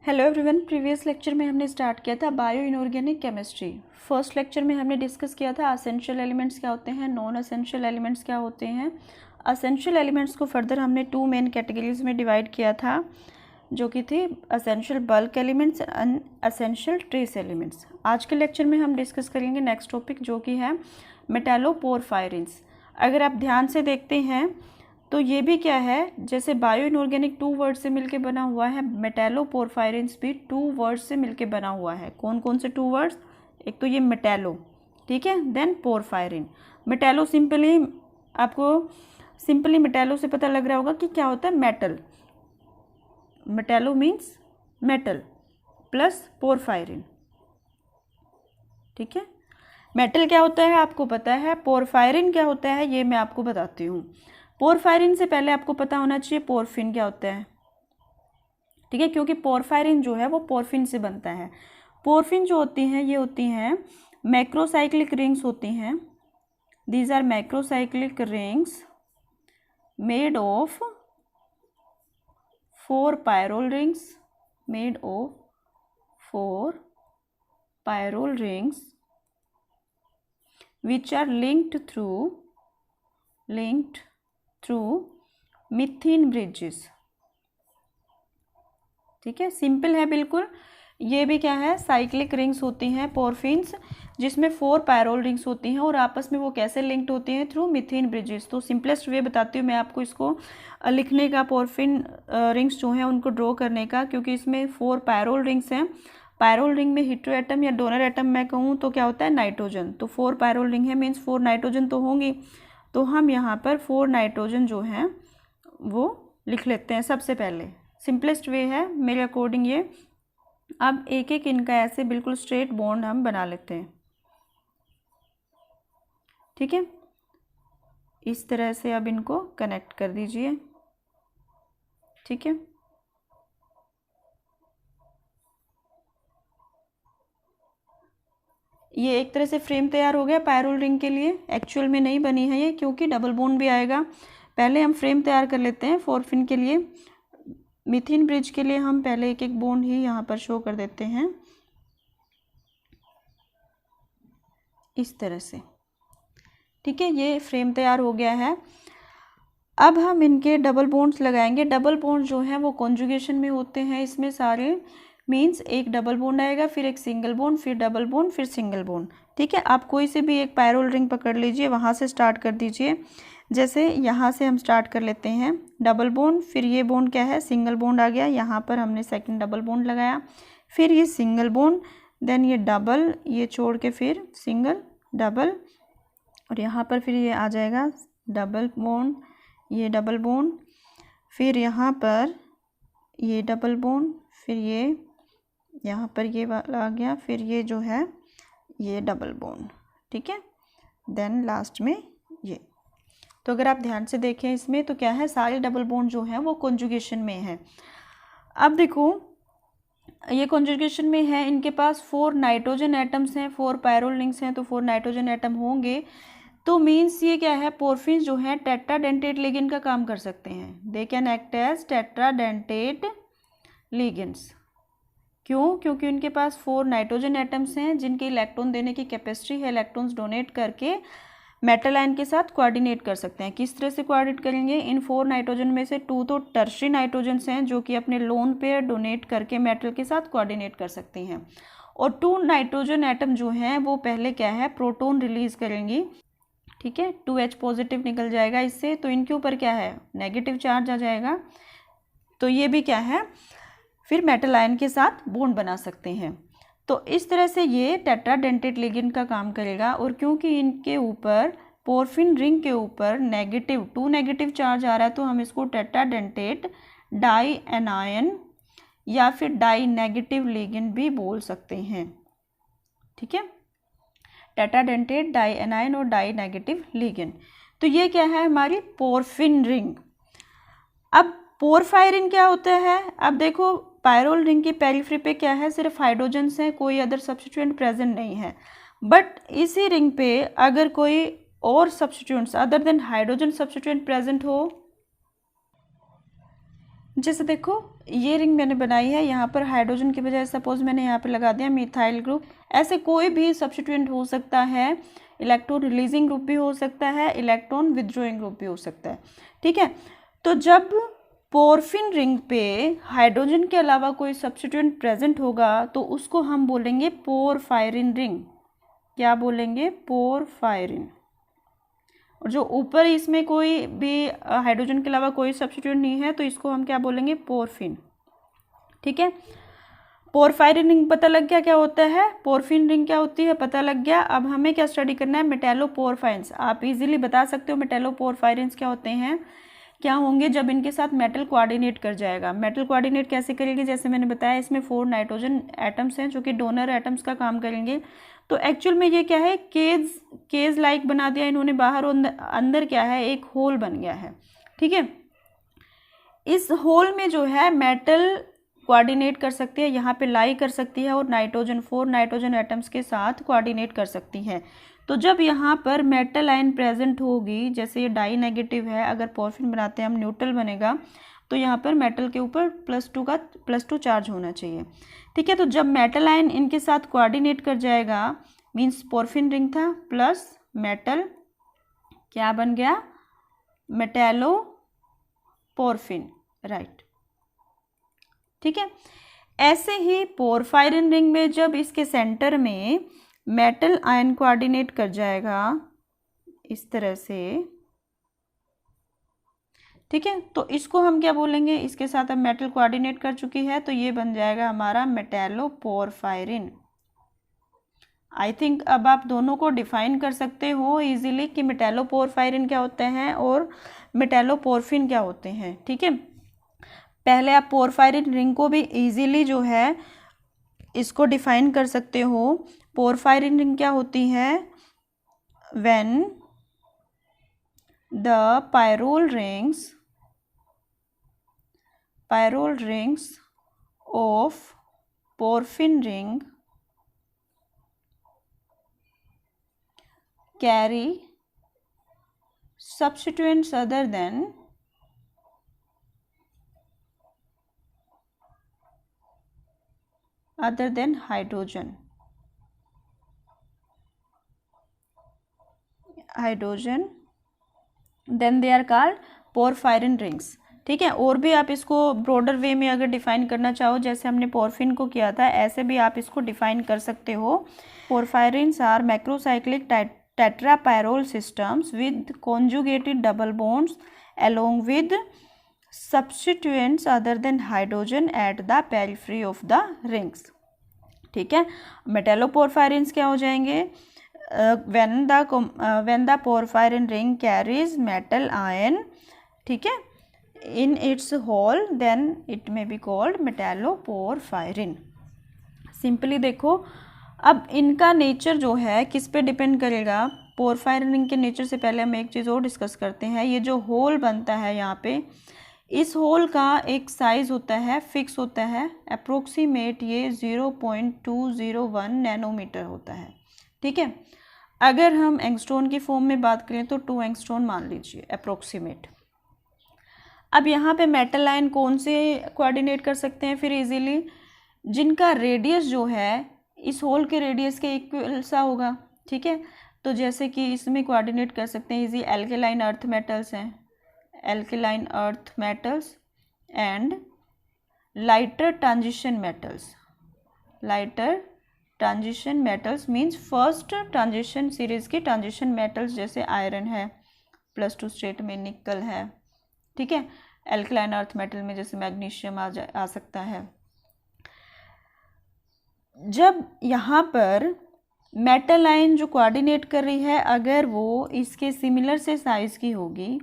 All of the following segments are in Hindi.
हेलो एवरीवन, प्रीवियस लेक्चर में हमने स्टार्ट किया था bio inorganic chemistry. First lecture में हमने डिस्कस किया था असेंशियल एलिमेंट्स क्या होते हैं, नॉन असेंशियल एलिमेंट्स क्या होते हैं। असेंशियल एलिमेंट्स को फर्दर हमने टू मेन कैटेगरीज में डिवाइड किया था, जो कि थी essential bulk elements and essential trace elements. आज के लेक्चर में हम डिस्कस करेंगे नेक्स्ट टॉपिक, जो कि है मेटालोपोरफायरिन्स। अगर आप ध्यान से देखते हैं तो ये भी क्या है, जैसे बायो इनऑर्गेनिक टू वर्ड से मिलके बना हुआ है, मेटालोपोरफायरिन्स भी टू वर्ड से मिलके बना हुआ है। कौन कौन से टू वर्ड्स? एक तो ये मेटालो, ठीक है, then porphyrin. Metallo simply metallo से पता लग रहा होगा कि क्या होता है, metal. Metallo means metal plus porphyrin, ठीक है। मेटल क्या होता है आपको पता है, पोरफायरिन क्या होता है ये मैं आपको बताती हूँ। पोरफायरिन से पहले आपको पता होना चाहिए पोरफिन क्या होता है, ठीक है, क्योंकि पोरफायरिन जो है वो पोरफिन से बनता है। पोरफिन जो होती हैं ये होती हैं मैक्रोसाइक्लिक रिंग्स होती हैं। These are macrocyclic rings made of 4 pyrrole rings, made of 4 pyrrole rings which are linked through methane bridges, ठीक है, सिंपल है बिल्कुल। ये भी क्या है, साइक्लिक रिंग्स होती हैं पोरफिन्स, जिसमें 4 पायरोल रिंग्स होती हैं और आपस में वो कैसे लिंक्ड होती हैं, थ्रू मिथेन ब्रिजेस। तो सिंपलेस्ट वे बताती हूँ मैं आपको इसको लिखने का, पोरफिन रिंग्स जो हैं उनको ड्रॉ करने का, क्योंकि इसमें 4 पायरोल रिंग्स हैं। पायरोल रिंग में हेटेरो एटम या डोनर एटम मैं कहूँ तो क्या होता है, नाइट्रोजन। तो 4 पायरोल रिंग है, मीन्स 4 नाइट्रोजन तो होंगी। तो हम यहाँ पर 4 नाइट्रोजन जो हैं वो लिख लेते हैं सबसे पहले। सिंपलेस्ट वे है मेरे अकॉर्डिंग ये। अब एक एक इनका ऐसे बिल्कुल स्ट्रेट बॉन्ड हम बना लेते हैं, ठीक है। इस तरह से अब इनको कनेक्ट कर दीजिए, ठीक है। ये एक तरह से फ्रेम तैयार हो गया पायरोल रिंग के लिए। एक्चुअल में नहीं बनी है ये, क्योंकि डबल बॉन्ड भी आएगा। पहले हम फ्रेम तैयार कर लेते हैं पोरफिन के लिए। मिथेन ब्रिज के लिए हम पहले एक एक बॉन्ड ही यहाँ पर शो कर देते हैं, इस तरह से, ठीक है। ये फ्रेम तैयार हो गया है। अब हम इनके डबल बॉन्ड्स लगाएंगे। डबल बॉन्ड जो हैं वो कॉन्जुगेशन में होते हैं इसमें सारे, मीन्स एक डबल बॉन्ड आएगा, फिर एक सिंगल बॉन्ड, फिर डबल बॉन्ड, फिर सिंगल बॉन्ड, ठीक है। आप कोई से भी एक पायरोल रिंग पकड़ लीजिए, वहाँ से स्टार्ट कर दीजिए। जैसे यहाँ से हम स्टार्ट कर लेते हैं, डबल बॉन्ड, फिर ये बॉन्ड क्या है, सिंगल बॉन्ड आ गया, यहाँ पर हमने सेकंड डबल बॉन्ड लगाया, फिर ये सिंगल बॉन्ड, देन ये डबल, ये छोड़ के फिर सिंगल, डबल, और यहाँ पर फिर ये आ जाएगा डबल बॉन्ड, ये डबल बॉन्ड, फिर यहाँ पर ये डबल बॉन्ड, फिर ये यहाँ पर ये वाला आ गया, फिर ये जो है ये डबल बॉन्ड, ठीक है, देन लास्ट में ये। तो अगर आप ध्यान से देखें इसमें तो क्या है, सारे डबल बॉन्ड जो हैं वो कॉन्जुगेशन में है। अब देखो ये कॉन्जुगेशन में है, इनके पास 4 नाइट्रोजन एटम्स हैं, 4 पायरोल रिंग्स हैं, तो 4 नाइट्रोजन एटम होंगे। तो मीन्स ये क्या है, पोरफिन्स जो हैं टेट्राडेंटेट लिगेंड का काम कर सकते हैं। They can act as tetradentate ligands. क्यों? क्योंकि उनके पास 4 नाइट्रोजन एटम्स हैं जिनके इलेक्ट्रॉन देने की कैपेसिटी है, इलेक्ट्रॉन्स डोनेट करके मेटल आयन के साथ कोऑर्डिनेट कर सकते हैं। किस तरह से कोऑर्डिनेट करेंगे, इन 4 नाइट्रोजन में से 2 तो टर्शियरी नाइट्रोजन हैं जो कि अपने लोन पेयर डोनेट करके मेटल के साथ कोऑर्डिनेट कर सकती हैं, और 2 नाइट्रोजन एटम जो हैं वो पहले क्या है, प्रोटॉन रिलीज करेंगी, ठीक है, 2H पॉजिटिव निकल जाएगा इससे, तो इनके ऊपर क्या है, नेगेटिव चार्ज आ जाएगा। तो ये भी क्या है, फिर मेटल आयन के साथ बॉन्ड बना सकते हैं। तो इस तरह से ये टेट्राडेंटेट लिगेंड का काम करेगा। और क्योंकि इनके ऊपर पोरफिन रिंग के ऊपर नेगेटिव 2 नेगेटिव चार्ज आ रहा है, तो हम इसको टेट्राडेंटेट डाई एनायन या फिर डाई नेगेटिव लिगेंड भी बोल सकते हैं, ठीक है, टेट्राडेंटेट डाई एनायन और डाई नेगेटिव लिगेंड। तो ये क्या है, हमारी पोरफिन रिंग। अब पोरफायरिन क्या होता है, अब देखो पायरोल रिंग की पेरिफेरी पे क्या है, सिर्फ हाइड्रोजन्स हैं, कोई अदर सब्स्टिट्यूएंट प्रेजेंट नहीं है। बट इसी रिंग पे अगर कोई और substituents other than hydrogen substituent present हो, जैसे देखो ये रिंग मैंने बनाई है, यहाँ पर हाइड्रोजन की बजाय सपोज मैंने यहाँ पे लगा दिया मिथाइल ग्रुप। ऐसे कोई भी सब्स्टिट्यूएंट हो सकता है, इलेक्ट्रॉन रिलीजिंग ग्रुप भी हो सकता है, इलेक्ट्रॉन विथड्रॉइंग ग्रुप भी हो सकता है, ठीक है। तो जब पोरफिन रिंग पे हाइड्रोजन के अलावा कोई सब्स्टिट्यूएंट प्रेजेंट होगा तो उसको हम बोलेंगे पोरफायरिन रिंग। क्या बोलेंगे? पोरफायरिन। और जो ऊपर इसमें कोई भी हाइड्रोजन के अलावा कोई सब्स्टिट्यूएंट नहीं है तो इसको हम क्या बोलेंगे? पोरफिन, ठीक है। पोरफायरिन रिंग पता लग गया क्या होता है, पोरफिन रिंग क्या होती है पता लग गया। अब हमें क्या स्टडी करना है? मेटेलोपोरफायरिन्स। आप इजीली बता सकते हो मेटेलोपोरफायरिन्स क्या होते हैं, क्या होंगे जब इनके साथ मेटल कोऑर्डिनेट कर जाएगा। मेटल कोऑर्डिनेट कैसे करेंगे? जैसे मैंने बताया इसमें 4 नाइट्रोजन एटम्स हैं जो कि डोनर एटम्स का काम करेंगे। तो एक्चुअल में ये क्या है? केज लाइक बना दिया इन्होंने बाहर, और अंदर क्या है? एक होल बन गया है, ठीक है। इस होल में जो है मेटल कोऑर्डिनेट कर सकती है, यहाँ पे लाई कर सकती है और 4 नाइट्रोजन एटम्स के साथ कोऑर्डिनेट कर सकती है। तो जब यहाँ पर मेटल आयन प्रेजेंट होगी, जैसे ये डाई नेगेटिव है, अगर पोरफिन बनाते हैं हम न्यूट्रल बनेगा, तो यहाँ पर मेटल के ऊपर +2 चार्ज होना चाहिए, ठीक है। तो जब मेटल आयन इनके साथ कोऑर्डिनेट कर जाएगा, मीन्स पोरफिन रिंग था प्लस मेटल, क्या बन गया? मेटेलो पोरफिन, राइट, ठीक है। ऐसे ही पोरफायरिन रिंग में जब इसके सेंटर में मेटल आयन कोऑर्डिनेट कर जाएगा इस तरह से, ठीक है, तो इसको हम क्या बोलेंगे? इसके साथ अब मेटल कोऑर्डिनेट कर चुकी है तो ये बन जाएगा हमारा मेटेलोपोरफायरिन। आई थिंक अब आप दोनों को डिफाइन कर सकते हो इजीली कि मेटेलोपोरफायरिन क्या होते हैं और मेटेलोपोरफिन क्या होते हैं, ठीक है। पहले आप पोरफायरिन रिंग को भी इजीली जो है इसको डिफाइन कर सकते हो। पोरफायरिन रिंग क्या होती है? When the pyrrole rings of porphin ring carry substituents other than hydrogen, then they are called porphyrin rings, ठीक है। और भी आप इसको ब्रॉडर वे में अगर डिफाइन करना चाहो, जैसे हमने पोरफिन को किया था, ऐसे भी आप इसको डिफाइन कर सकते हो। Porphyrins are macrocyclic tetrapyrrole systems with conjugated double bonds along with substituents other than hydrogen at the periphery of the rings, ठीक है। मेटेलोपोरफायरिन्स क्या हो जाएंगे? when the porphyrin ring carries metal ion, ठीक है, in its hole, then it may be called metalloporphyrin। Simply देखो, अब इनका नेचर जो है किस पे डिपेंड करेगा? पोरफायरिन रिंग के नेचर से पहले हम एक चीज़ और डिस्कस करते हैं। ये जो होल बनता है यहाँ पे, इस होल का एक साइज़ होता है, फिक्स होता है, अप्रोक्सीमेट ये 0.201 नैनोमीटर होता है, ठीक है। अगर हम एंगस्ट्रॉन की फॉर्म में बात करें तो 2 एंगस्ट्रॉन मान लीजिए अप्रोक्सीमेट। अब यहाँ पे मेटल आयन कौन से कोऑर्डिनेट कर सकते हैं फिर इजीली? जिनका रेडियस जो है इस होल के रेडियस के इक्वल सा होगा, ठीक है। तो जैसे कि इसमें कोऑर्डिनेट कर सकते हैं इजी एल्केलाइन अर्थ मेटल्स हैं, alkaline earth metals and lighter transition metals means first transition series की ट्रांजिशन मेटल्स, जैसे आयरन है, +2 स्टेट में निकल है, ठीक है। एल्केलाइन अर्थ मेटल में जैसे मैग्नीशियम आ सकता है। जब यहाँ पर मेटल आयन जो कोऑर्डिनेट कर रही है, अगर वो इसके सिमिलर से साइज की होगी,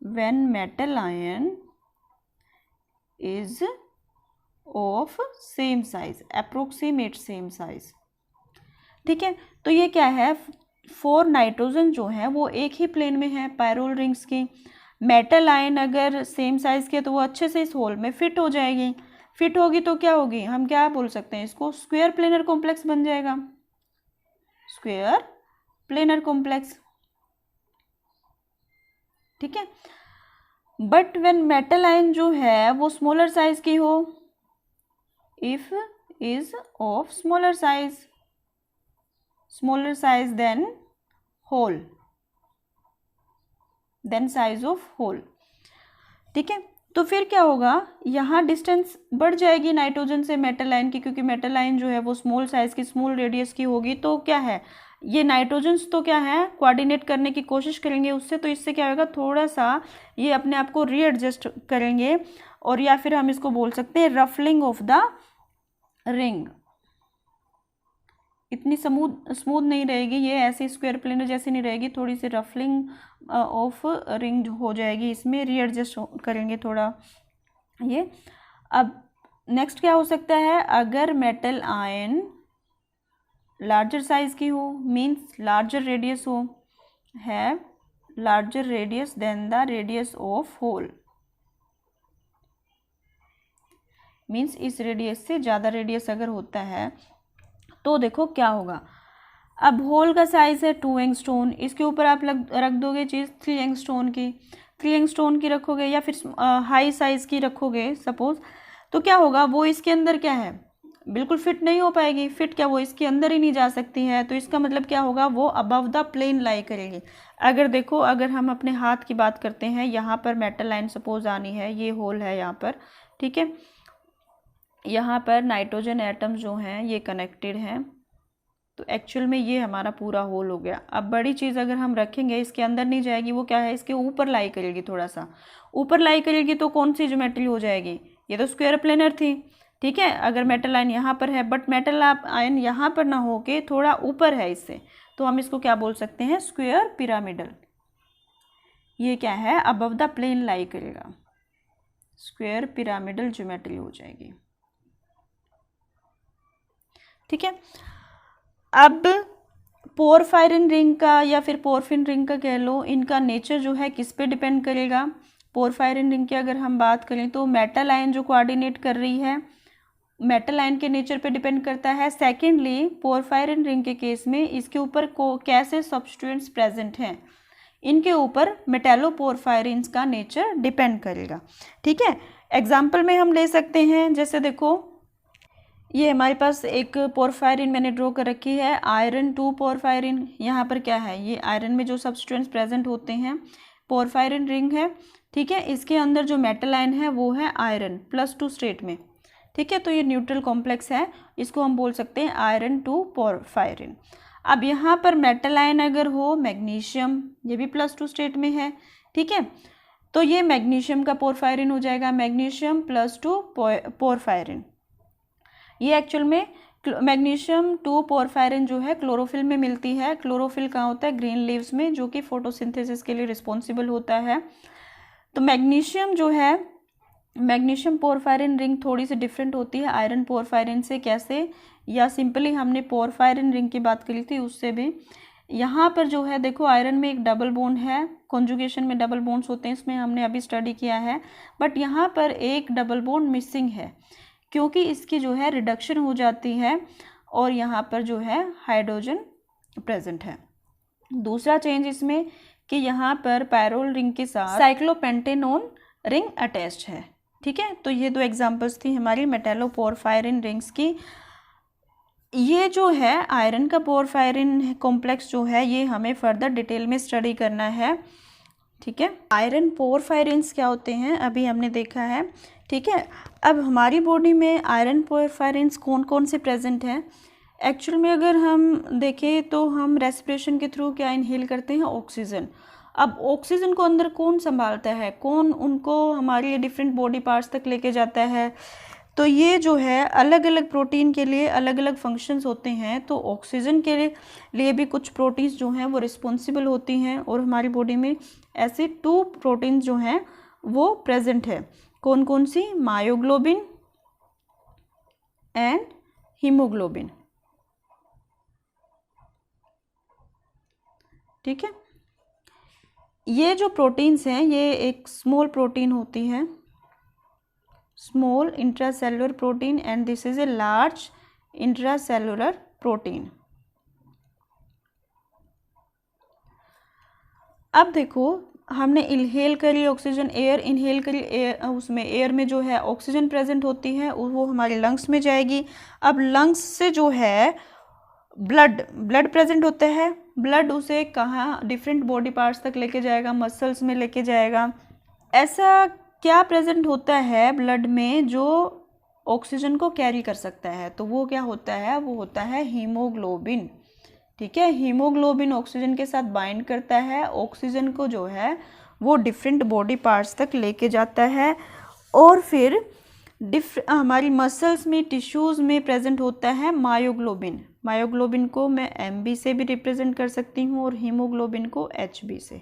when metal ion is of same size, approximate same size, ठीक है। तो ये क्या है? 4 नाइट्रोजन जो है वो एक ही प्लेन में है पायरोल रिंग्स की। मेटल आयन अगर सेम साइज के तो वो अच्छे से इस होल में फिट हो जाएगी। फिट होगी तो क्या होगी? हम क्या बोल सकते हैं इसको? स्क्वायर प्लेनर कॉम्प्लेक्स बन जाएगा, स्क्वायर प्लेनर कॉम्प्लेक्स, ठीक है। बट व्हेन मेटल आयन जो है वो स्मॉलर साइज की हो, if is of smaller size then hole, then size of hole. ठीक है, तो फिर क्या होगा, यहाँ डिस्टेंस बढ़ जाएगी नाइट्रोजन से मेटल आयन की, क्योंकि मेटल आयन जो है वो स्मॉल साइज की, स्मॉल रेडियस की होगी। तो क्या है, ये नाइट्रोजन्स तो क्या है, कोऑर्डिनेट करने की कोशिश करेंगे उससे, तो इससे क्या होगा, थोड़ा सा ये अपने आप को रीएडजस्ट करेंगे, और या फिर हम इसको बोल सकते हैं रफलिंग ऑफ द रिंग। इतनी स्मूथ नहीं रहेगी ये, ऐसे स्क्वायर प्लेनर जैसी नहीं रहेगी, थोड़ी सी रफलिंग ऑफ रिंग हो जाएगी, इसमें रीएडजस्ट करेंगे थोड़ा ये। अब नेक्स्ट क्या हो सकता है, अगर मेटल आयन लार्जर साइज की हो, मीन्स लार्जर रेडियस हो, have larger radius than the radius of hole, means इस रेडियस से ज़्यादा रेडियस अगर होता है तो देखो क्या होगा। अब होल का साइज है 2 एंगस्ट्रोम, इसके ऊपर आप रख दोगे चीज़ 3 एंगस्ट्रोम की, 3 एंगस्ट्रोम की रखोगे या फिर हाई साइज़ की रखोगे सपोज, तो क्या होगा, वो इसके अंदर क्या है, बिल्कुल फिट नहीं हो पाएगी। फिट क्या, वो इसके अंदर ही नहीं जा सकती है, तो इसका मतलब क्या होगा, वो अबव द प्लेन लाई करेगी। अगर देखो, अगर हम अपने हाथ की बात करते हैं, यहाँ पर मेटल लाइन सपोज आनी है, ये होल है यहाँ पर, ठीक है, यहाँ पर नाइट्रोजन एटम जो हैं ये कनेक्टेड हैं, तो एक्चुअल में ये हमारा पूरा होल हो गया। अब बड़ी चीज़ अगर हम रखेंगे, इसके अंदर नहीं जाएगी, वो क्या है, इसके ऊपर लाई करेगी, थोड़ा सा ऊपर लाई करेगी, तो कौन सी ज्योमेट्री हो जाएगी, ये तो स्क्वायर प्लेनर थी। ठीक है, अगर मेटल आयन यहाँ पर है, बट मेटल आयन यहाँ पर ना होके थोड़ा ऊपर है इससे, तो हम इसको क्या बोल सकते हैं, स्क्वायर पिरामिडल। ये क्या है, अबव द प्लेन लाई करेगा, स्क्वायर पिरामिडल ज्योमेट्री हो जाएगी। ठीक है, अब पोरफायरिन रिंग का या फिर पोरफिन रिंग का कह लो, इनका नेचर जो है किस पे डिपेंड करेगा। पोरफायरिन रिंग की अगर हम बात करें तो मेटल आयन जो कोऑर्डिनेट कर रही है, मेटल आयन के नेचर पे डिपेंड करता है। सेकेंडली पोरफायरिन रिंग के केस में इसके ऊपर कैसे सब्सटेंट्स प्रेजेंट हैं, इनके ऊपर मेटेलोपोरफायरिन्स का नेचर डिपेंड करेगा। ठीक है, एग्जाम्पल में हम ले सकते हैं, जैसे देखो ये हमारे पास एक पोरफायरिन मैंने ड्रॉ कर रखी है, आयरन 2 पोरफायरिन। यहाँ पर क्या है, ये आयरन में जो सब्सटेंट्स प्रेजेंट होते हैं, पोरफायरिन रिंग है। ठीक है, इसके अंदर जो मेटल आयन है वो है आयरन +2 स्टेट में। ठीक है, तो ये न्यूट्रल कॉम्प्लेक्स है, इसको हम बोल सकते हैं आयरन 2 पोरफायरिन। अब यहाँ पर मेटल आयन अगर हो मैग्नीशियम, ये भी +2 स्टेट में है। ठीक है, तो ये मैग्नीशियम का पोरफायरिन हो जाएगा, मैग्नीशियम +2 पोरफायरिन। ये एक्चुअल में मैग्नीशियम 2 पोरफायरिन जो है क्लोरोफिल में मिलती है। क्लोरोफिल कहाँ होता है, ग्रीन लीव्स में, जो कि फोटोसिंथेसिस के लिए रिस्पॉन्सिबल होता है। तो मैग्नीशियम जो है, मैग्नीशियम पोरफायरिन रिंग थोड़ी सी डिफरेंट होती है आयरन पोरफायरिन से। कैसे, या सिंपली हमने पोरफायरिन रिंग की बात करी थी उससे भी। यहाँ पर जो है देखो, आयरन में एक डबल बॉन्ड है, कॉन्जुगेशन में डबल बॉन्ड्स होते हैं, इसमें हमने अभी स्टडी किया है, बट यहाँ पर एक डबल बॉन्ड मिसिंग है, क्योंकि इसकी जो है रिडक्शन हो जाती है और यहाँ पर जो है हाइड्रोजन प्रेजेंट है। दूसरा चेंज इसमें कि यहाँ पर पैरोल रिंग के साथ साइक्लोपेंटेनोन रिंग अटैच्ड है। ठीक है, तो ये 2 एग्जांपल्स थी हमारी मेटेलोपोरफायरिन रिंग्स की। ये जो है आयरन का पोरफायरिन कॉम्प्लेक्स जो है, ये हमें फर्दर डिटेल में स्टडी करना है। ठीक है, आयरन पोरफायरिन्स क्या होते हैं अभी हमने देखा है। ठीक है, अब हमारी बॉडी में आयरन पोरफायरिन्स कौन कौन से प्रेजेंट हैं। एक्चुअल में अगर हम देखें तो हम रेस्पिरेशन के थ्रू क्या इनहेल करते हैं, ऑक्सीजन। अब ऑक्सीजन को अंदर कौन संभालता है, कौन उनको हमारे डिफरेंट बॉडी पार्ट्स तक लेके जाता है, तो ये जो है अलग अलग प्रोटीन के लिए अलग अलग फंक्शंस होते हैं। तो ऑक्सीजन के लिए भी कुछ प्रोटीन्स जो हैं वो रिस्पॉन्सिबल होती हैं, और हमारी बॉडी में ऐसे 2 प्रोटीन्स जो हैं वो प्रेजेंट है। कौन कौन सी, मायोग्लोबिन एंड हीमोग्लोबिन। ठीक है, ये जो प्रोटीन्स हैं ये एक स्मॉल प्रोटीन होती है, small intracellular protein, and this is a large intracellular protein. अब देखो, हमने इनहेल करी ऑक्सीजन, एयर इनहेल करी, एयर उसमें एयर में जो है ऑक्सीजन प्रेजेंट होती है वो हमारे लंग्स में जाएगी। अब लंग्स से जो है ब्लड प्रेजेंट होता है, ब्लड उसे कहाँ डिफरेंट बॉडी पार्ट्स तक लेके जाएगा, मसल्स में लेके जाएगा। ऐसा क्या प्रेजेंट होता है ब्लड में जो ऑक्सीजन को कैरी कर सकता है? तो वो क्या होता है? वो होता है हीमोग्लोबिन। ठीक है, हीमोग्लोबिन ऑक्सीजन के साथ बाइंड करता है, ऑक्सीजन को जो है वो डिफरेंट बॉडी पार्ट्स तक लेके जाता है। और फिर हमारी मसल्स में, टिश्यूज़ में प्रेजेंट होता है मायोग्लोबिन। मायोग्लोबिन को मैं MB से भी रिप्रेजेंट कर सकती हूँ और हीमोग्लोबिन को HB से।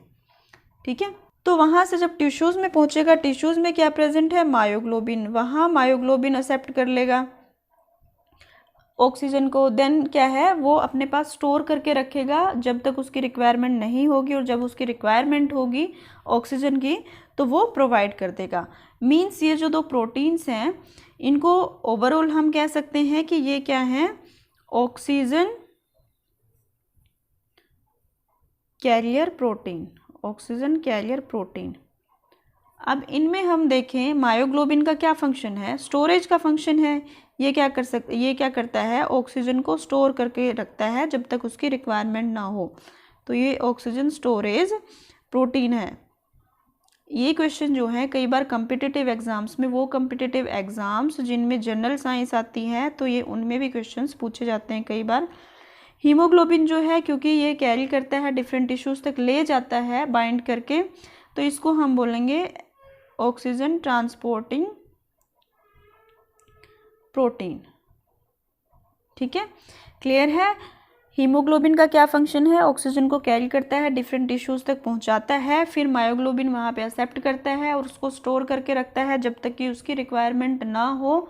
ठीक है, तो वहाँ से जब टिश्यूज़ में पहुँचेगा, टिश्यूज़ में क्या प्रेजेंट है? मायोग्लोबिन। वहाँ मायोग्लोबिन एक्सेप्ट कर लेगा ऑक्सीजन को, देन क्या है वो अपने पास स्टोर करके रखेगा जब तक उसकी रिक्वायरमेंट नहीं होगी, और जब उसकी रिक्वायरमेंट होगी ऑक्सीजन की तो वो प्रोवाइड कर देगा। मीन्स ये जो दो प्रोटीन्स हैं इनको ओवरऑल हम कह सकते हैं कि ये क्या हैं? Oxygen carrier protein. Oxygen carrier protein. अब इनमें हम देखें मायोग्लोबिन का क्या फंक्शन है? स्टोरेज का फंक्शन है। ये क्या करता है? ऑक्सीजन को स्टोर करके रखता है जब तक उसकी रिक्वायरमेंट ना हो। तो ये ऑक्सीजन स्टोरेज प्रोटीन है। ये क्वेश्चन जो है कई बार कम्पिटिटिव एग्जाम्स में, वो कम्पिटिटिव एग्जाम्स जिनमें जनरल साइंस आती है तो ये उनमें भी क्वेश्चंस पूछे जाते हैं कई बार। हीमोग्लोबिन जो है क्योंकि ये कैरी करता है, डिफरेंट टिश्यूज़ तक ले जाता है बाइंड करके, तो इसको हम बोलेंगे ऑक्सीजन ट्रांसपोर्टिंग प्रोटीन। ठीक है, क्लियर है? हीमोग्लोबिन का क्या फंक्शन है? ऑक्सीजन को कैरी करता है, डिफरेंट टिश्यूज़ तक पहुंचाता है, फिर मायोग्लोबिन वहाँ पे एक्सेप्ट करता है और उसको स्टोर करके रखता है जब तक कि उसकी रिक्वायरमेंट ना हो,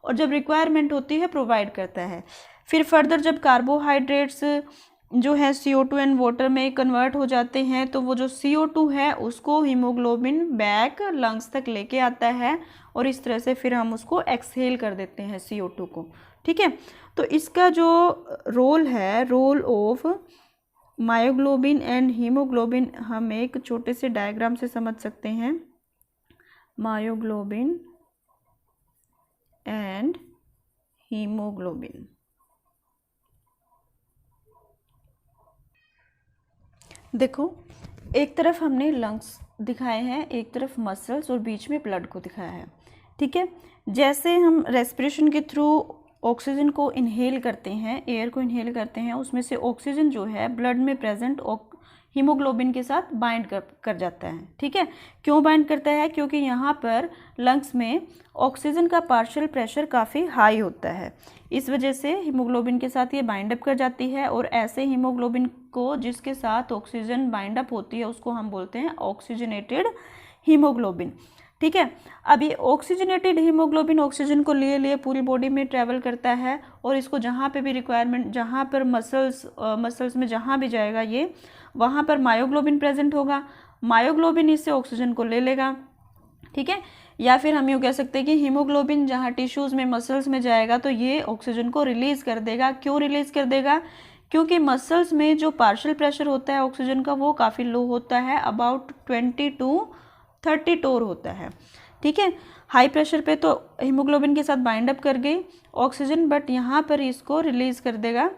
और जब रिक्वायरमेंट होती है प्रोवाइड करता है। फिर फर्दर जब कार्बोहाइड्रेट्स जो है CO2 एंड वाटर में कन्वर्ट हो जाते हैं तो वो जो CO2 है उसको हीमोग्लोबिन बैक लंग्स तक लेके आता है, और इस तरह से फिर हम उसको एक्सहेल कर देते हैं CO2 को। ठीक है, तो इसका जो रोल है, role of myoglobin and haemoglobin, हम एक छोटे से डायग्राम से समझ सकते हैं। Myoglobin and haemoglobin. देखो, एक तरफ हमने लंग्स दिखाए हैं, एक तरफ मसल्स, और बीच में ब्लड को दिखाया है। ठीक है, जैसे हम रेस्पिरेशन के थ्रू ऑक्सीजन को इनहेल करते हैं, एयर को इनहेल करते हैं, उसमें से ऑक्सीजन जो है ब्लड में प्रेजेंट हीमोग्लोबिन के साथ बाइंड कर जाता है। ठीक है, क्यों बाइंड करता है? क्योंकि यहाँ पर लंग्स में ऑक्सीजन का पार्शियल प्रेशर काफ़ी हाई होता है, इस वजह से हीमोग्लोबिन के साथ ये बाइंड अप कर जाती है, और ऐसे हीमोग्लोबिन को जिसके साथ ऑक्सीजन बाइंड अप होती है उसको हम बोलते हैं ऑक्सीजनेटेड हीमोग्लोबिन। ठीक है, अब ये ऑक्सीजनेटेड हीमोग्लोबिन ऑक्सीजन को लिए पूरी बॉडी में ट्रैवल करता है, और इसको जहाँ पे भी रिक्वायरमेंट, जहाँ पर मसल्स में जहाँ भी जाएगा ये, वहाँ पर मायोग्लोबिन प्रेजेंट होगा, मायोग्लोबिन इससे ऑक्सीजन को ले लेगा। ठीक है, या फिर हम यूँ कह सकते हैं कि हीमोग्लोबिन जहाँ टिश्यूज़ में, मसल्स में जाएगा तो ये ऑक्सीजन को रिलीज़ कर देगा। क्यों रिलीज़ कर देगा? क्योंकि मसल्स में जो पार्शियल प्रेशर होता है ऑक्सीजन का वो काफ़ी लो होता है, अबाउट 20 to 30 टोर होता है। ठीक है, हाई प्रेशर पे तो हीमोग्लोबिन के साथ बाइंड अप कर गई ऑक्सीजन, बट यहाँ पर इसको रिलीज़ कर देगा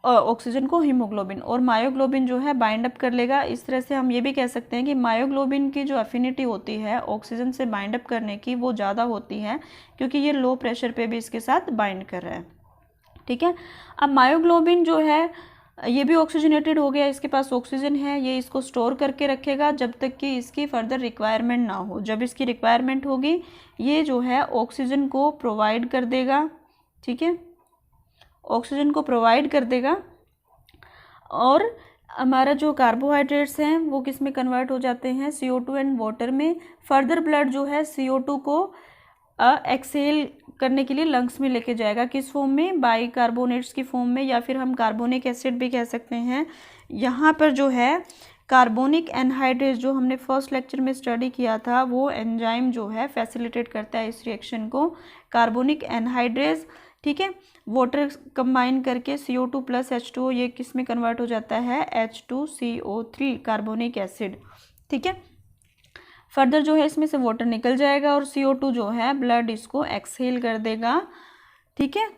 ऑक्सीजन को हीमोग्लोबिन, और मायोग्लोबिन जो है बाइंड अप कर लेगा। इस तरह से हम ये भी कह सकते हैं कि मायोग्लोबिन की जो एफिनिटी होती है ऑक्सीजन से बाइंड अप करने की वो ज़्यादा होती है, क्योंकि ये लो प्रेशर पे भी इसके साथ बाइंड कर रहा है। ठीक है, अब मायोग्लोबिन जो है ये भी ऑक्सीजनेटेड हो गया, इसके पास ऑक्सीजन है, ये इसको स्टोर करके रखेगा जब तक कि इसकी फर्दर रिक्वायरमेंट ना हो। जब इसकी रिक्वायरमेंट होगी ये जो है ऑक्सीजन को प्रोवाइड कर देगा। ठीक है, ऑक्सीजन को प्रोवाइड कर देगा, और हमारा जो कार्बोहाइड्रेट्स हैं वो किस में कन्वर्ट हो जाते हैं? CO2 एंड वाटर में। फर्दर ब्लड जो है CO2 को एक्सेल करने के लिए लंग्स में लेके जाएगा, किस फॉर्म में? बाइकार्बोनेट्स की फॉर्म में, या फिर हम कार्बोनिक एसिड भी कह सकते हैं। यहाँ पर जो है कार्बोनिक एनहाइड्रेस जो हमने फर्स्ट लेक्चर में स्टडी किया था, वो एंजाइम जो है फैसिलिटेट करता है इस रिएक्शन को, कार्बोनिक एनहाइड्रेस। ठीक है, वाटर कंबाइन करके CO2 + H2O ये किस में कन्वर्ट हो जाता है? H2CO3 carbonic acid. ठीक है। फर्दर जो है इसमें से वाटर निकल जाएगा और CO2 जो है ब्लड इसको एक्सहेल कर देगा, ठीक है,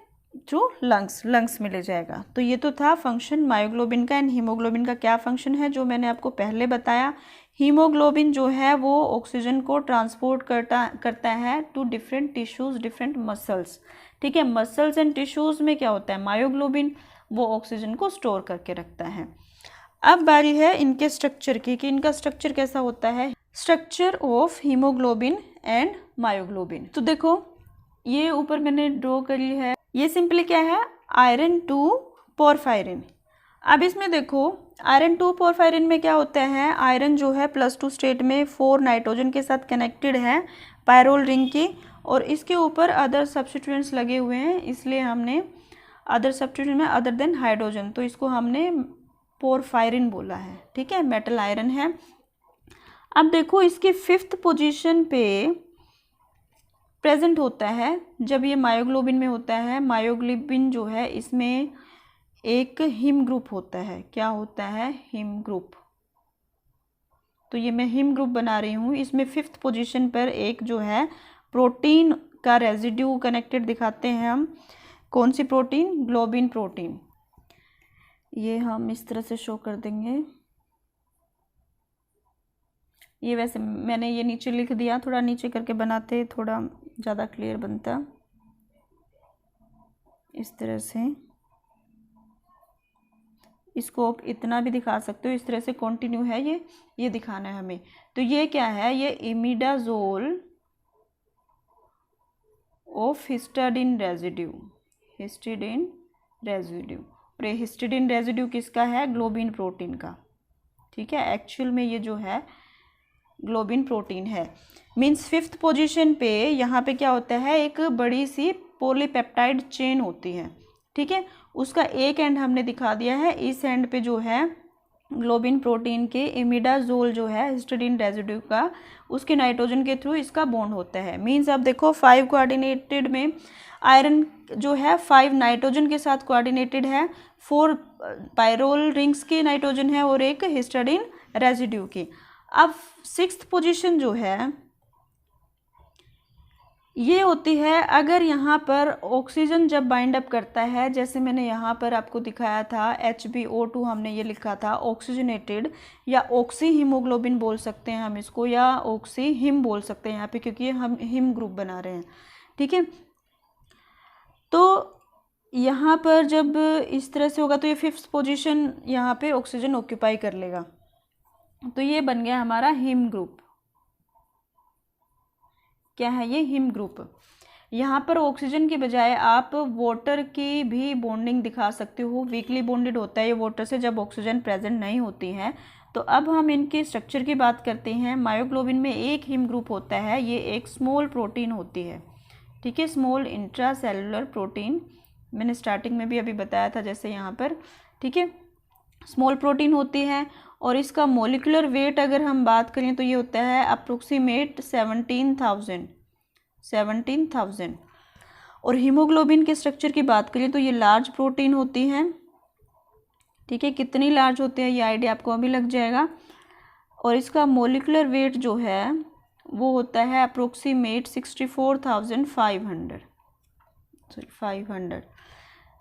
जो लंग्स में ले जाएगा। तो ये तो था फंक्शन मायोग्लोबिन का। एंड हीमोग्लोबिन का क्या फंक्शन है जो मैंने आपको पहले बताया। हीमोग्लोबिन जो है वो ऑक्सीजन को ट्रांसपोर्ट करता है to different tissues, different muscles, ठीक है। मसल्स एंड टिश्यूज में क्या होता है, मायोग्लोबिन वो ऑक्सीजन को स्टोर करके रखता है। अब बारी है इनके स्ट्रक्चर की कि इनका स्ट्रक्चर कैसा होता है। Structure of haemoglobin and myoglobin. तो देखो ये ऊपर मैंने ड्रॉ करी है, ये सिंपली क्या है, आयरन 2 पोरफायरिन। अब इसमें देखो आयरन 2 पोरफायरिन में क्या होता है, आयरन जो है +2 स्टेट में 4 नाइट्रोजन के साथ कनेक्टेड है पायरोल रिंग की, और इसके ऊपर अदर सब्स्टिट्यूएंट्स लगे हुए हैं, इसलिए हमने अदर सब्स्टिट्यूएंट में अदर देन हाइड्रोजन, तो इसको हमने पोरफायरिन बोला है, ठीक है, मेटल आयरन है। अब देखो इसकी 5th पोजीशन पे प्रेजेंट होता है जब ये मायोग्लोबिन में होता है। मायोग्लोबिन जो है इसमें एक हिम ग्रुप होता है, क्या होता है, हिम ग्रुप। तो ये मैं हिम ग्रुप बना रही हूँ। इसमें 5th पोजीशन पर एक जो है प्रोटीन का रेजिड्यू कनेक्टेड दिखाते हैं हम। कौन सी प्रोटीन, ग्लोबिन प्रोटीन। ये हम इस तरह से शो कर देंगे। ये वैसे मैंने ये नीचे लिख दिया, थोड़ा नीचे करके बनाते थोड़ा ज़्यादा क्लियर बनता। इस तरह से इसको आप इतना भी दिखा सकते हो, इस तरह से कंटिन्यू है ये दिखाना है हमें। तो ये क्या है, ये imidazole of histidine residue, histidine residue. और ये हिस्टिडीन रेजिड्यू किसका है, ग्लोबिन प्रोटीन का, ठीक है। एक्चुअल में ये जो है ग्लोबिन प्रोटीन है। मीन्स 5th पोजीशन पे यहाँ पे क्या होता है, एक बड़ी सी पॉलीपेप्टाइड चेन होती है, ठीक है। उसका एक एंड हमने दिखा दिया है, इस एंड पे जो है ग्लोबिन प्रोटीन के इमिडाजोल जो है हिस्टिडीन रेजिड्यू का, उसके नाइट्रोजन के थ्रू इसका बॉन्ड होता है। मीन्स अब देखो 5 कोऑर्डिनेटेड में आयरन जो है 5 नाइट्रोजन के साथ कोऑर्डिनेटेड है, 4 पायरोल रिंग्स के नाइट्रोजन है और एक हिस्टिडीन रेजिड्यू की। अब 6th पोजीशन जो है ये होती है अगर यहाँ पर ऑक्सीजन जब बाइंड अप करता है, जैसे मैंने यहाँ पर आपको दिखाया था HbO2 हमने ये लिखा था ऑक्सीजनेटेड, या ऑक्सी हीमोग्लोबिन बोल सकते हैं हम इसको, या ऑक्सी हिम बोल सकते हैं यहाँ पे, क्योंकि हम हिम ग्रुप बना रहे हैं, ठीक है। तो यहाँ पर जब इस तरह से होगा तो ये 5th पोजीशन यहाँ पे ऑक्सीजन ऑक्यूपाई कर लेगा। तो ये बन गया हमारा हिम ग्रुप। क्या है ये, हिम ग्रुप। यहाँ पर ऑक्सीजन के बजाय आप वाटर की भी बॉन्डिंग दिखा सकते हो, वीकली बॉन्डेड होता है ये वाटर से जब ऑक्सीजन प्रेजेंट नहीं होती है। तो अब हम इनके स्ट्रक्चर की बात करते हैं। मायोग्लोबिन में एक हिम ग्रुप होता है, ये एक स्मॉल प्रोटीन होती है, ठीक है, स्मॉल इंट्रासेलुलर प्रोटीन। मैंने स्टार्टिंग में भी अभी बताया था जैसे यहाँ पर, ठीक है, स्मॉल प्रोटीन होती है। और इसका मोलिकुलर वेट अगर हम बात करें तो ये होता है अप्रोक्सीमेट 17,000। और हीमोग्लोबिन के स्ट्रक्चर की बात करें तो ये लार्ज प्रोटीन होती है, ठीक है। कितनी लार्ज होती है ये आइडिया आपको अभी लग जाएगा। और इसका मोलिकुलर वेट जो है वो होता है अप्रोक्सीमेट 64,500,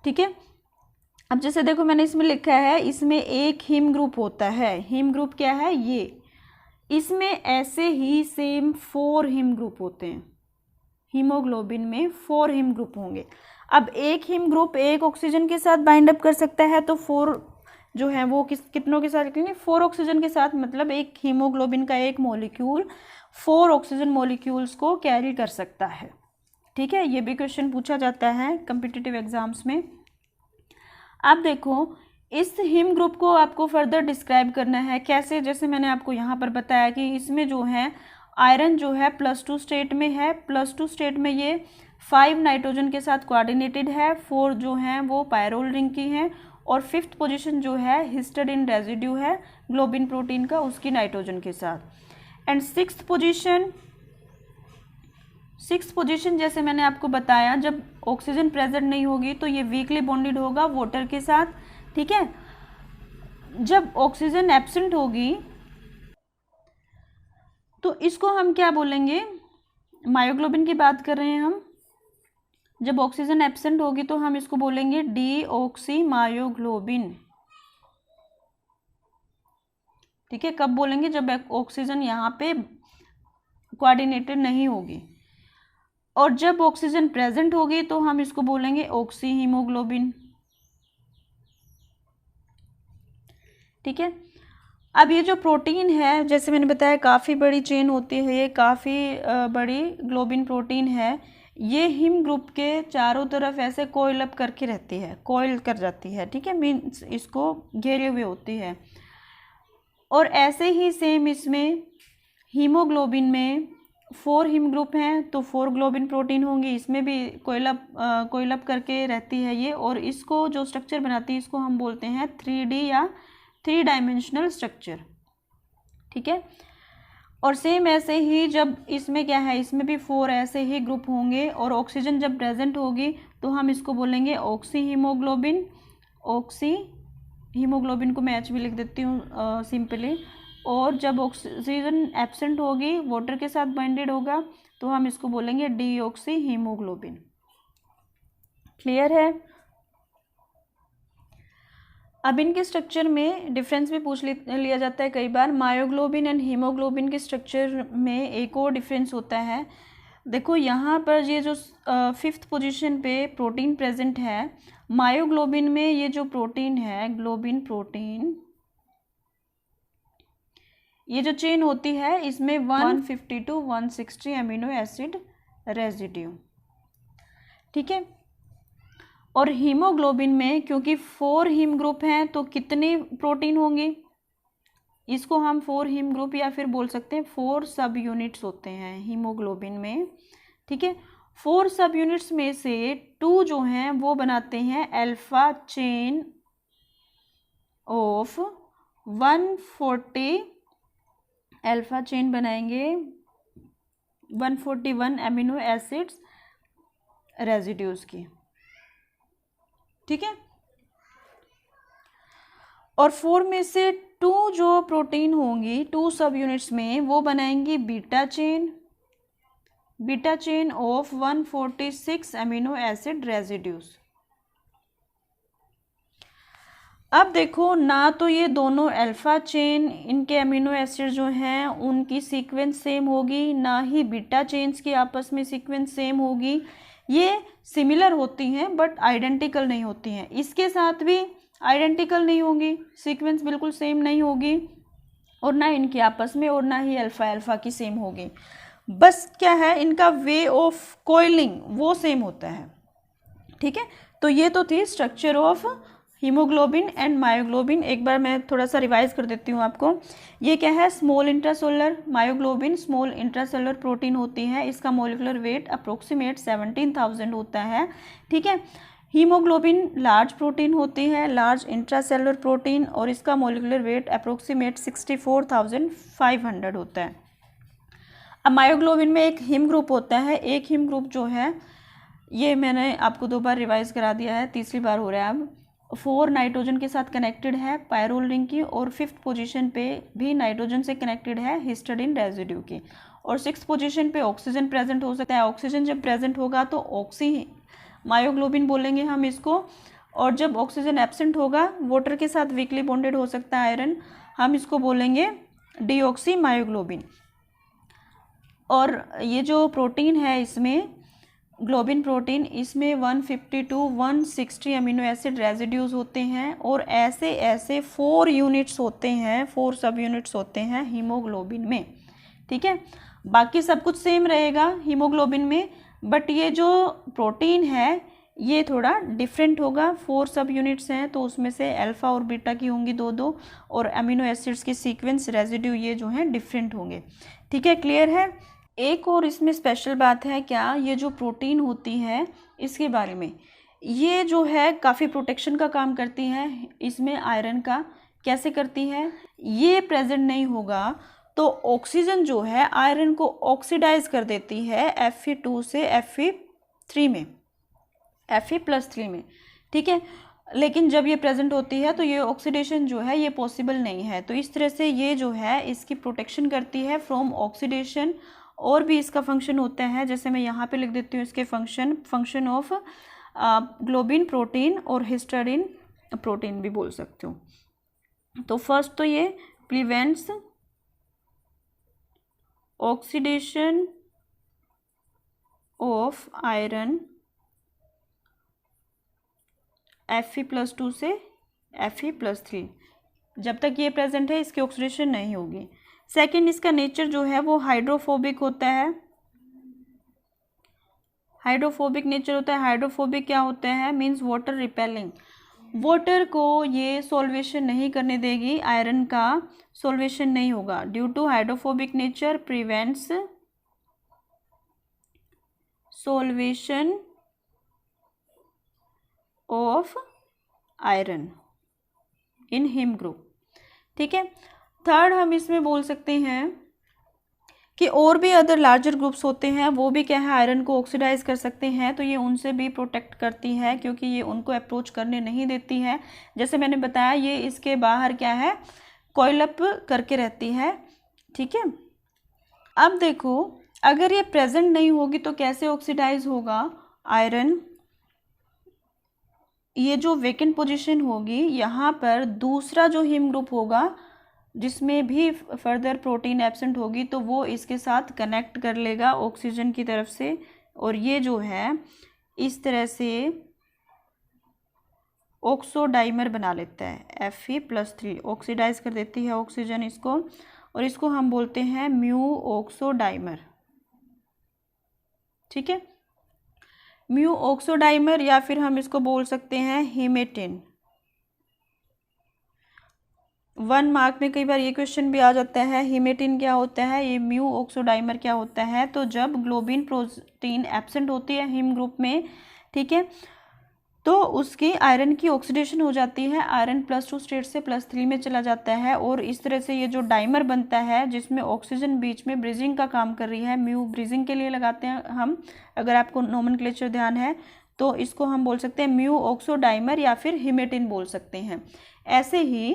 ठीक है। अब जैसे देखो मैंने इसमें लिखा है, इसमें एक हिम ग्रुप होता है। हिम ग्रुप क्या है ये, इसमें ऐसे ही सेम 4 हिम ग्रुप होते हैं। हीमोग्लोबिन में 4 हिम ग्रुप होंगे। अब एक हिम ग्रुप एक ऑक्सीजन के साथ बाइंड अप कर सकता है, तो 4 जो है वो कितनों के साथ लिखेंगे, 4 ऑक्सीजन के साथ। मतलब एक हीमोग्लोबिन का एक मॉलिक्यूल 4 ऑक्सीजन मॉलिक्यूल्स को कैरी कर सकता है, ठीक है। ये भी क्वेश्चन पूछा जाता है कॉम्पिटिटिव एग्जाम्स में। अब देखो इस हिम ग्रुप को आपको फर्दर डिस्क्राइब करना है कैसे, जैसे मैंने आपको यहाँ पर बताया कि इसमें जो है आयरन जो है +2 स्टेट में है। +2 स्टेट में ये 5 नाइट्रोजन के साथ कोऑर्डिनेटेड है, 4 जो हैं वो पायरोल रिंग की हैं, और 5th पोजीशन जो है हिस्टिडीन रेजिड्यू है ग्लोबिन प्रोटीन का, उसकी नाइट्रोजन के साथ। एंड 6th पोजीशन जैसे मैंने आपको बताया, जब ऑक्सीजन प्रेजेंट नहीं होगी तो ये वीकली बॉन्डेड होगा वाटर के साथ, ठीक है। जब ऑक्सीजन एब्सेंट होगी तो इसको हम क्या बोलेंगे, मायोग्लोबिन की बात कर रहे हैं हम। जब ऑक्सीजन एब्सेंट होगी तो हम इसको बोलेंगे डीऑक्सी मायोग्लोबिन। ठीक है, कब बोलेंगे, जब ऑक्सीजन यहाँ पे कोऑर्डिनेटेड नहीं होगी। और जब ऑक्सीजन प्रेजेंट होगी तो हम इसको बोलेंगे ऑक्सी हीमोग्लोबिन। ठीक है, अब ये जो प्रोटीन है, जैसे मैंने बताया काफ़ी बड़ी चेन होती है, ये काफ़ी बड़ी ग्लोबिन प्रोटीन है। ये हिम ग्रुप के चारों तरफ ऐसे कोइल अप करके रहती है, कोइल कर जाती है। ठीक है, मीन्स इसको घेरे हुए होती है। और ऐसे ही सेम इसमें हीमोग्लोबिन में 4 हिम ग्रुप हैं तो 4 ग्लोबिन प्रोटीन होंगी, इसमें भी कोइल अप करके रहती है ये। और इसको जो स्ट्रक्चर बनाती है इसको हम बोलते हैं 3D या 3 डायमेंशनल स्ट्रक्चर। ठीक है, और सेम ऐसे ही जब इसमें क्या है, इसमें भी 4 ऐसे ही ग्रुप होंगे और ऑक्सीजन जब प्रेजेंट होगी तो हम इसको बोलेंगे ऑक्सी हीमोग्लोबिन। ऑक्सी हीमोग्लोबिन को मैं H भी लिख देती हूँ सिंपली। और जब ऑक्सीजन एब्सेंट होगी, वाटर के साथ बाइंडेड होगा, तो हम इसको बोलेंगे डीऑक्सी हीमोग्लोबिन। क्लियर है। अब इनके स्ट्रक्चर में डिफरेंस भी पूछ लिया जाता है कई बार। मायोग्लोबिन एंड हीमोग्लोबिन के स्ट्रक्चर में एक और डिफरेंस होता है। देखो यहाँ पर ये जो 5th पोजीशन पे प्रोटीन प्रेजेंट है, मायोग्लोबिन में ये जो प्रोटीन है, ग्लोबिन प्रोटीन, ये जो चेन होती है इसमें 150 to 160 अमीनो एसिड रेजिड्यू। ठीक है, और हीमोग्लोबिन में क्योंकि 4 हिम ग्रुप हैं तो कितने प्रोटीन होंगे, इसको हम 4 हिम ग्रुप या फिर बोल सकते हैं 4 सब यूनिट्स होते हैं हीमोग्लोबिन में। ठीक है, 4 सब यूनिट्स में से 2 जो हैं वो बनाते हैं alpha chain of 140, alpha chain बनाएंगे 141 अमीनो एसिड्स रेजिड्यूज की। ठीक है, और 4 में से 2 जो प्रोटीन होंगी 2 सब यूनिट्स में वो बनाएंगी beta chain of 146 amino acid residues. अब देखो, ना तो ये दोनों अल्फा चेन, इनके अमीनो एसिड जो हैं उनकी सीक्वेंस सेम होगी, ना ही बीटा चेन्स की आपस में सीक्वेंस सेम होगी। ये सिमिलर होती हैं बट आइडेंटिकल नहीं होती हैं। इसके साथ भी आइडेंटिकल नहीं होंगी, सीक्वेंस बिल्कुल सेम नहीं होगी, और ना इनकी आपस में, और ना ही अल्फा की सेम होगी। बस क्या है, इनका वे ऑफ कोइलिंग वो सेम होता है। ठीक है, तो ये तो थी structure of haemoglobin and myoglobin. एक बार मैं थोड़ा सा रिवाइज कर देती हूँ आपको। ये क्या है, small intracellular myoglobin small intracellular protein होती है, इसका मोलिकुलर वेट अप्रोक्सीमेट 17,000 होता है। ठीक है, हीमोग्लोबिन लार्ज प्रोटीन होती है, लार्ज इंट्रासेलुलर प्रोटीन, और इसका मोलिकुलर वेट अप्रोक्सीमेट 64,500 होता है। अब मायोग्लोबिन में एक हिम ग्रुप होता है, एक हिम ग्रुप जो है, ये मैंने आपको 2 बार रिवाइज करा दिया है, तीसरी बार हो रहा है अब। 4 नाइट्रोजन के साथ कनेक्टेड है पायरोल रिंग की, और 5th पोजीशन पे भी नाइट्रोजन से कनेक्टेड है हिस्टिडीन रेजिड्यू की, और 6th पोजीशन पे ऑक्सीजन प्रेजेंट हो सकता है। ऑक्सीजन जब प्रेजेंट होगा तो ऑक्सी मायोग्लोबिन बोलेंगे हम इसको, और जब ऑक्सीजन एब्सेंट होगा, वाटर के साथ वीकली बॉन्डेड हो सकता है आयरन, हम इसको बोलेंगे डीऑक्सी मायोग्लोबिन। और ये जो प्रोटीन है इसमें ग्लोबिन प्रोटीन, इसमें 150 to 160 अमीनो एसिड रेजिड्यूज होते हैं, और ऐसे 4 यूनिट्स होते हैं, 4 सब यूनिट्स होते हैं हीमोग्लोबिन में। ठीक है, बाकी सब कुछ सेम रहेगा हीमोग्लोबिन में, बट ये जो प्रोटीन है ये थोड़ा डिफरेंट होगा। 4 सब यूनिट्स हैं तो उसमें से अल्फा और बीटा की होंगी 2-2, और अमीनो एसिड्स की सीक्वेंस रेजिड्यू ये जो हैं डिफरेंट होंगे। ठीक है, क्लियर है। एक और इसमें स्पेशल बात है, क्या ये जो प्रोटीन होती है इसके बारे में, ये जो है काफ़ी प्रोटेक्शन का काम करती है इसमें आयरन का। कैसे करती है, ये प्रेजेंट नहीं होगा तो ऑक्सीजन जो है आयरन को ऑक्सीडाइज कर देती है Fe2 से Fe3 में, Fe+3 में। ठीक है, लेकिन जब ये प्रेजेंट होती है तो ये ऑक्सीडेशन जो है ये पॉसिबल नहीं है। तो इस तरह से ये जो है इसकी प्रोटेक्शन करती है फ्रॉम ऑक्सीडेशन। और भी इसका फंक्शन होता है, जैसे मैं यहाँ पे लिख देती हूँ इसके फंक्शन ऑफ ग्लोबिन प्रोटीन और हिस्टाडीन प्रोटीन भी बोल सकती हूँ। तो फर्स्ट तो ये prevents oxidation of iron Fe+2 से Fe+3, जब तक ये प्रेजेंट है इसकी ऑक्सीडेशन नहीं होगी। सेकंड, इसका नेचर जो है वो हाइड्रोफोबिक होता है। हाइड्रोफोबिक नेचर होता है। हाइड्रोफोबिक क्या होता है, मीन्स वाटर रिपेलिंग। वाटर को ये सॉल्वेशन नहीं करने देगी, आयरन का सॉल्वेशन नहीं होगा। Due to hydrophobic nature prevents solvation of iron in haem group. ठीक है। थर्ड, हम इसमें बोल सकते हैं कि और भी अदर लार्जर ग्रुप्स होते हैं, वो भी क्या है आयरन को ऑक्सीडाइज कर सकते हैं, तो ये उनसे भी प्रोटेक्ट करती है क्योंकि ये उनको अप्रोच करने नहीं देती है। जैसे मैंने बताया ये इसके बाहर क्या है कॉइल अप करके रहती है। ठीक है। अब देखो, अगर ये प्रेजेंट नहीं होगी तो कैसे ऑक्सीडाइज होगा आयरन। ये जो वेकेंट पोजीशन होगी यहाँ पर दूसरा जो हिम ग्रुप होगा जिसमें भी फर्दर प्रोटीन एब्सेंट होगी तो वो इसके साथ कनेक्ट कर लेगा ऑक्सीजन की तरफ से, और ये जो है इस तरह से ऑक्सोडाइमर बना लेता है। Fe+3 ऑक्सीडाइज कर देती है ऑक्सीजन इसको, और इसको हम बोलते हैं म्यू ऑक्सोडाइमर। ठीक है, म्यू ऑक्सोडाइमर, या फिर हम इसको बोल सकते हैं हीमेटिन। 1 मार्क में कई बार ये क्वेश्चन भी आ जाता है, हीमेटिन क्या होता है, ये म्यू ऑक्सोडाइमर क्या होता है। तो जब ग्लोबिन प्रोटीन एब्सेंट होती है हिम ग्रुप में, ठीक है, तो उसकी आयरन की ऑक्सीडेशन हो जाती है, आयरन +2 स्टेट से +3 में चला जाता है, और इस तरह से ये जो डाइमर बनता है जिसमें ऑक्सीजन बीच में ब्रिजिंग का काम कर रही है, म्यू ब्रिजिंग के लिए लगाते हैं हम, अगर आपको नोमेनक्लेचर ध्यान है तो इसको हम बोल सकते हैं म्यू ऑक्सोडाइमर या फिर हीमेटिन बोल सकते हैं। ऐसे ही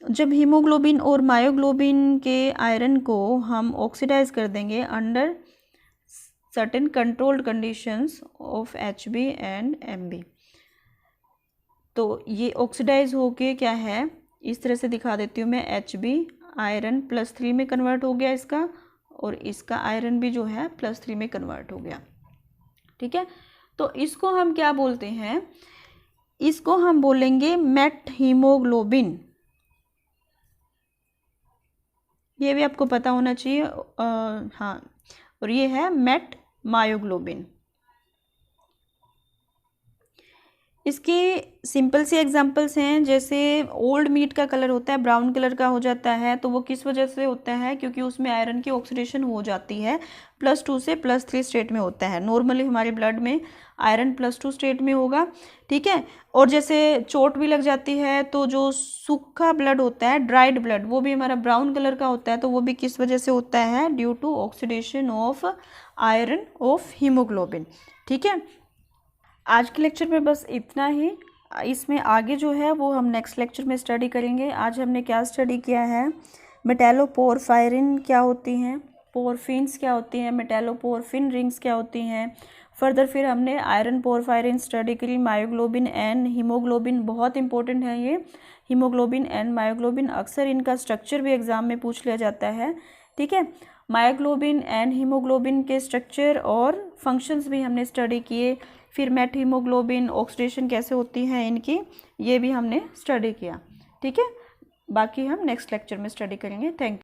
जब हीमोग्लोबिन और मायोग्लोबिन के आयरन को हम ऑक्सीडाइज कर देंगे under certain controlled conditions of Hb and Mb, तो ये ऑक्सीडाइज होके क्या है इस तरह से दिखा देती हूँ मैं, Hb आयरन +3 में कन्वर्ट हो गया इसका, और इसका आयरन भी जो है +3 में कन्वर्ट हो गया। ठीक है, तो इसको हम क्या बोलते हैं, इसको हम बोलेंगे मेट हीमोग्लोबिन। ये भी आपको पता होना चाहिए। हाँ, और ये है मेट मायोग्लोबिन। इसके सिंपल सी एग्जांपल्स हैं, जैसे ओल्ड मीट का कलर होता है ब्राउन कलर का हो जाता है, तो वो किस वजह से होता है, क्योंकि उसमें आयरन की ऑक्सीडेशन हो जाती है, +2 से +3 स्टेट में होता है। नॉर्मली हमारे ब्लड में आयरन +2 स्टेट में होगा। ठीक है, और जैसे चोट भी लग जाती है तो जो सूखा ब्लड होता है, ड्राइड ब्लड, वो भी हमारा ब्राउन कलर का होता है, तो वो भी किस वजह से होता है, due to oxidation of iron of haemoglobin. ठीक है, आज के लेक्चर में बस इतना ही। इसमें आगे जो है वो हम नेक्स्ट लेक्चर में स्टडी करेंगे। आज हमने क्या स्टडी किया है, मेटालोपोरफायरिन क्या होती हैं, पोरफिन्स क्या होती हैं, मेटालोपोरफिन रिंग्स क्या होती हैं। फर्दर फिर हमने आयरन पोरफायरिन स्टडी करी, मायोग्लोबिन एंड हीमोग्लोबिन, बहुत इंपॉर्टेंट है ये हीमोग्लोबिन एंड मायोग्लोबिन, अक्सर इनका स्ट्रक्चर भी एग्जाम में पूछ लिया जाता है। ठीक है, मायोग्लोबिन एंड हीमोग्लोबिन के स्ट्रक्चर और फंक्शंस भी हमने स्टडी किए। फिर मेट हीमोग्लोबिन ऑक्सीडेशन कैसे होती है इनकी, ये भी हमने स्टडी किया। ठीक है, बाकी हम नेक्स्ट लेक्चर में स्टडी करेंगे। Thank you.